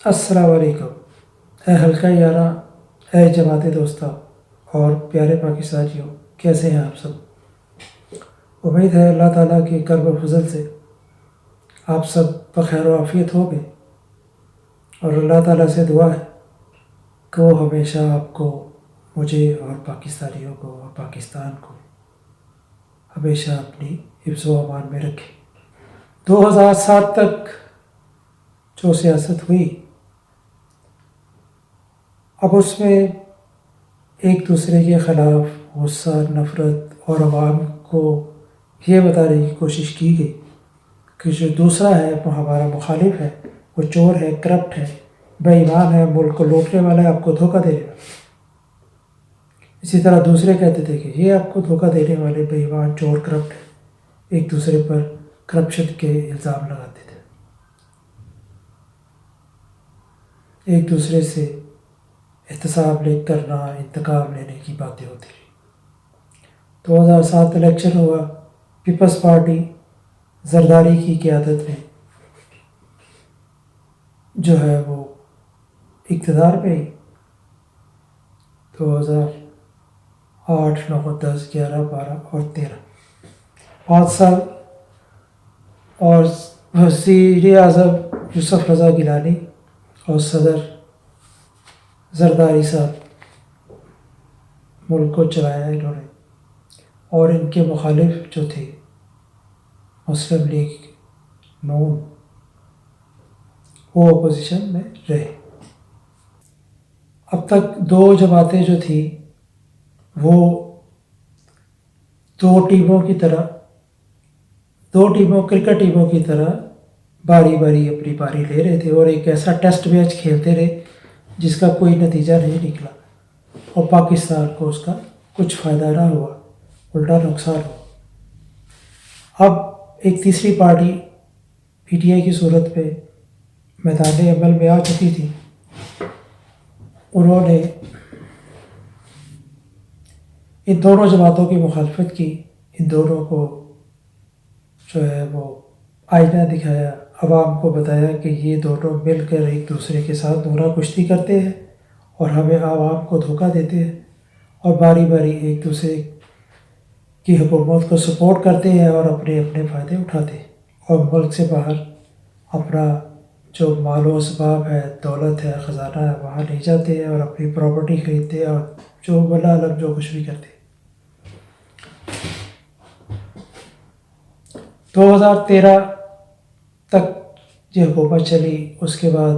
السلام علیکم، اے حلقہ یارہ، اے جماعت دوستہ اور پیارے پاکستانیوں، کیسے ہیں آپ سب؟ امید ہے اللہ تعالیٰ کے کرم و فضل سے آپ سب بخیر و عافیت ہو گئے، اور اللہ تعالیٰ سے دعا ہے کہ وہ ہمیشہ آپ کو، مجھے اور پاکستانیوں کو اور پاکستان کو ہمیشہ اپنی حفظ و امان میں رکھے۔ 2007 تک جو سیاست ہوئی، اب اس میں ایک دوسرے کے خلاف غصہ، نفرت اور عوام کو یہ بتانے کی کوشش کی گئی کہ جو دوسرا ہے وہ ہمارا مخالف ہے، وہ چور ہے، کرپٹ ہے، بے ایمان ہے، ملک کو لوٹنے والا ہے، آپ کو دھوکہ دے گا۔ اسی طرح دوسرے کہتے تھے کہ یہ آپ کو دھوکہ دینے والے بے ایمان، چور، کرپٹ ہے، ایک دوسرے پر کرپشن کے الزام لگاتے تھے، ایک دوسرے سے احتساب لے کرنا، انتقام لینے کی باتیں ہوتی رہی۔ 2007 الیکشن ہوا، پیپلز پارٹی زرداری کی قیادت میں جو ہے وہ اقتدار پہ ہی 2008، 9، 10، 11، 12 اور 13، 5 سال، اور وزیر اعظم یوسف رضا گیلانی اور صدر زرداری صاحب ملک کو چلایا انہوں نے، اور ان کے مخالف جو تھے مسلم لیگ نون، وہ اپوزیشن میں رہے۔ اب تک دو جماعتیں جو تھیں وہ دو کرکٹ ٹیموں کی طرح باری باری اپنی باری لے رہے تھے، اور ایک ایسا ٹیسٹ میچ کھیلتے رہے جس کا کوئی نتیجہ نہیں نکلا، اور پاکستان کو اس کا کچھ فائدہ نہ ہوا، الٹا نقصان ہوا۔ اب ایک تیسری پارٹی پی ٹی آئی کی صورت میں میدان عمل میں آ چکی تھی، انہوں نے ان دونوں جماعتوں کی مخالفت کی، ان دونوں کو جو ہے وہ آئینہ دکھایا، عوام کو بتایا کہ یہ دونوں مل کر ایک دوسرے کے ساتھ دورہ کشتی کرتے ہیں اور ہمیں عوام کو دھوکہ دیتے ہیں، اور باری باری ایک دوسرے کی حکومت کو سپورٹ کرتے ہیں اور اپنے اپنے فائدے اٹھاتے ہیں، اور ملک سے باہر اپنا جو مال و اسباب ہے، دولت ہے، خزانہ ہے، وہاں لے جاتے ہیں اور اپنی پراپرٹی خریدتے ہیں، اور جو بلا الگ جو کچھ بھی کرتے ہیں۔ 2013 تک یہ حکومت چلی، اس کے بعد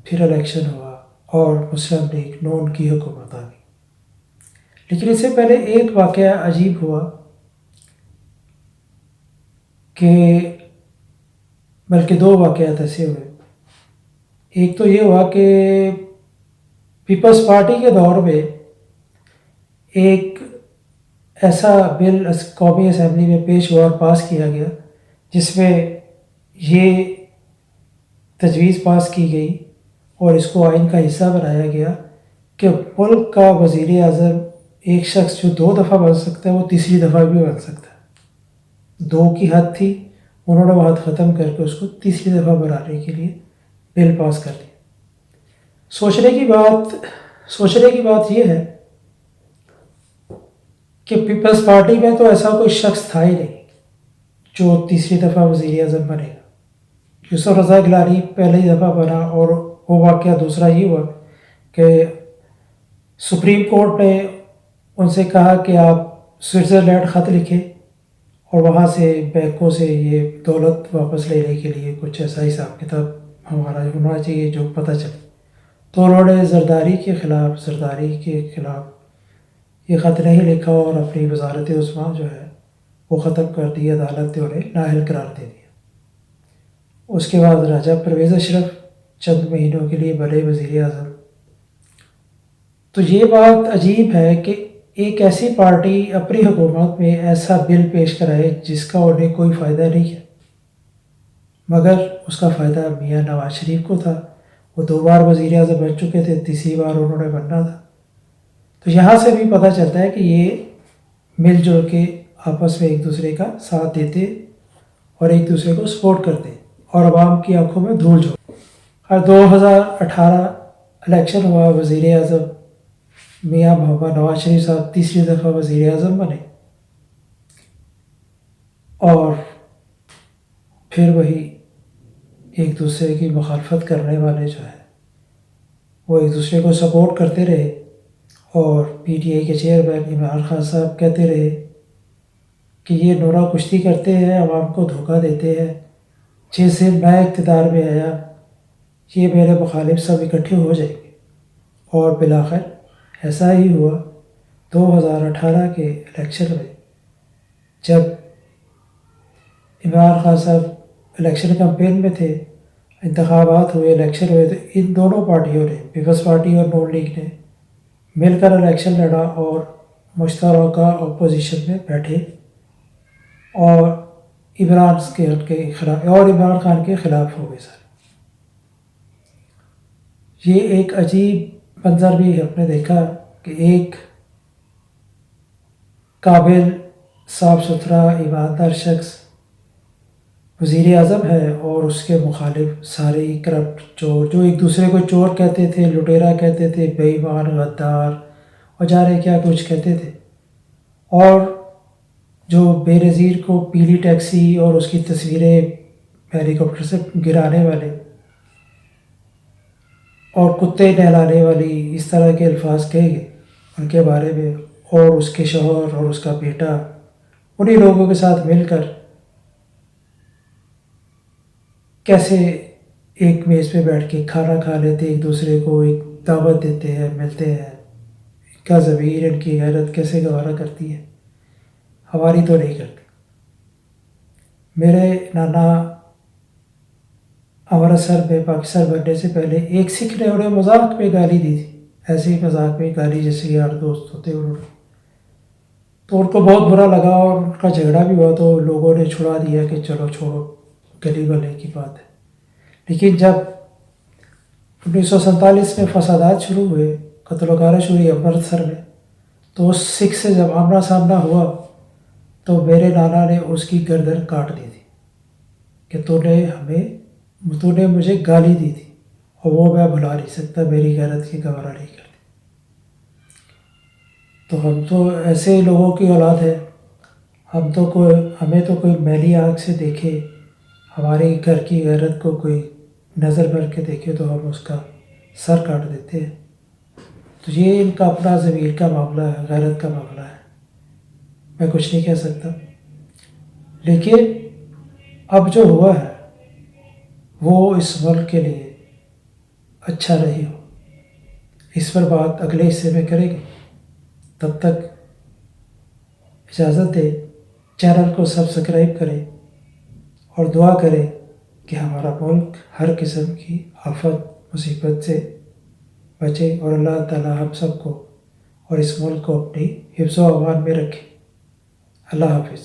پھر الیکشن ہوا اور مسلم لیگ نون کی حکومت آ گئی۔ لیکن اس سے پہلے ایک واقعہ عجیب ہوا، کہ بلکہ دو واقعات ایسے ہوئے۔ ایک تو یہ ہوا کہ پیپلز پارٹی کے دور میں ایک ایسا بل قومی اسمبلی میں پیش ہوا اور پاس کیا گیا جس میں یہ تجویز پاس کی گئی اور اس کو آئین کا حصہ بنایا گیا کہ ملک کا وزیر اعظم ایک شخص جو 2 دفعہ بن سکتا ہے، وہ تیسری دفعہ بھی بن سکتا ہے۔ 2 کی حد تھی، انہوں نے وہ حد ختم کر کے اس کو تیسری دفعہ بنانے کے لیے بل پاس کر دیا۔ سوچنے کی بات یہ ہے کہ پیپلز پارٹی میں تو ایسا کوئی شخص تھا ہی نہیں جو تیسری دفعہ وزیر اعظم بنے گا۔ یوسف رضا گیلانی پہلی دفعہ بنا، اور وہ واقعہ دوسرا یہ ہوا کہ سپریم کورٹ نے ان سے کہا کہ آپ سوئٹزرلینڈ خط لکھیں اور وہاں سے بینکوں سے یہ دولت واپس لینے کے لیے کچھ ایسا حساب کتاب ہمارا ہونا چاہیے جو پتہ چلے۔ تو انہوں نے زرداری کے خلاف یہ خط نہیں لکھا اور اپنی وزارت عظمیٰ جو ہے وہ ختم کر دی، عدالت نے انہیں نااہل قرار دے دیا۔ اس کے بعد راجہ پرویز اشرف چند مہینوں کے لیے بنے وزیر اعظم۔ تو یہ بات عجیب ہے کہ ایک ایسی پارٹی اپنی حکومت میں ایسا بل پیش کرائے جس کا انہیں کوئی فائدہ نہیں ہے، مگر اس کا فائدہ میاں نواز شریف کو تھا۔ وہ 2 بار وزیر اعظم بن چکے تھے، تیسری بار انہوں نے بننا تھا۔ تو یہاں سے بھی پتہ چلتا ہے کہ یہ مل جل کے آپس میں ایک دوسرے کا ساتھ دیتے اور ایک دوسرے کو سپورٹ کرتے اور عوام کی آنکھوں میں دھول جھونکتے۔ اور 2018 الیکشن ہوا، وزیر اعظم میاں محمد نواز شریف صاحب تیسری دفعہ وزیر اعظم بنے، اور پھر وہی ایک دوسرے کی مخالفت کرنے والے جو ہیں وہ ایک دوسرے کو سپورٹ کرتے رہے، اور پی ٹی آئی کے چیئرمین عمران خان صاحب کہتے رہے کہ یہ نورا کشتی کرتے ہیں، عوام کو دھوکہ دیتے ہیں، جیسے میں اقتدار میں آیا یہ میرے مخالف سب اکٹھے ہو جائیں گے، اور بالآخر ایسا ہی ہوا۔ 2018 کے الیکشن میں جب عمران خان صاحب الیکشن کمپین میں تھے، انتخابات ہوئے، الیکشن ہوئے، تو ان دونوں پارٹیوں نے، پیپلز پارٹی اور نون لیگ نے مل کر الیکشن لڑا اور مشترکہ اپوزیشن میں بیٹھے، اور عمران خان کے خلاف ہو گئے سارے۔ یہ ایک عجیب منظر بھی ہم نے دیکھا کہ ایک قابل، صاف ستھرا، ایماندار شخص وزیر اعظم ہے، اور اس کے مخالف سارے کرپٹ چور، جو ایک دوسرے کو چور کہتے تھے، لٹیرا کہتے تھے، بے ایمان، غدار اور جانے کیا کچھ کہتے تھے، اور جو بے نظیر کو پیلی ٹیکسی اور اس کی تصویریں ہیلی کاپٹر سے گرانے والے اور کتے نہلانے والی اس طرح کے الفاظ کہے گئے ان کے بارے میں، اور اس کے شوہر اور اس کا بیٹا انہی لوگوں کے ساتھ مل کر کیسے ایک میز پہ بیٹھ کے کھانا کھا لیتے، ایک دوسرے کو ایک دعوت دیتے ہیں، ملتے ہیں، ان کا ضمیر، ان کی غیرت کیسے گوارا کرتی ہے؟ ہماری تو نہیں کرتی۔ میرے نانا امرتسر میں پاکستان بننے سے پہلے ایک سکھ نے انہیں مذاق میں گالی دی تھی، ایسے ہی مذاق میں گالی، جیسے یار دوست ہوتے انہوں نے، تو ان کو بہت برا لگا اور ان کا جھگڑا بھی ہوا، تو لوگوں نے چھڑا دیا کہ چلو چھوڑو، گلی بلے کی بات ہے۔ لیکن جب 1947 میں فسادات شروع ہوئے، قتل و غارت شروع ہوئی امرتسر میں، تو اس سکھ سے جب آمنا سامنا ہوا تو میرے نانا نے اس کی گردن کاٹ دی تھی کہ تو نے مجھے گالی دی تھی، اور وہ میں بھلا نہیں سکتا، میری غیرت کی گوارا نہیں کرتی۔ تو ہم تو ایسے لوگوں کی اولاد ہے، ہمیں تو کوئی میلی آنکھ سے دیکھے، ہمارے گھر کی غیرت کو کوئی نظر بھر کے دیکھے تو ہم اس کا سر کاٹ دیتے ہیں۔ تو یہ ان کا اپنا ضمیر کا معاملہ ہے، غیرت کا معاملہ ہے، میں کچھ نہیں کہہ سکتا۔ لیکن اب جو ہوا ہے وہ اس ملک کے لیے اچھا نہیں ہو، اس پر بات اگلے حصے میں کریں گے۔ تب تک اجازت دیں، چینل کو سبسکرائب کریں اور دعا کریں کہ ہمارا ملک ہر قسم کی آفت مصیبت سے بچے، اور اللہ تعالیٰ ہم سب کو اور اس ملک کو اپنی حفظ و امان میں رکھے۔ اللہ حافظ۔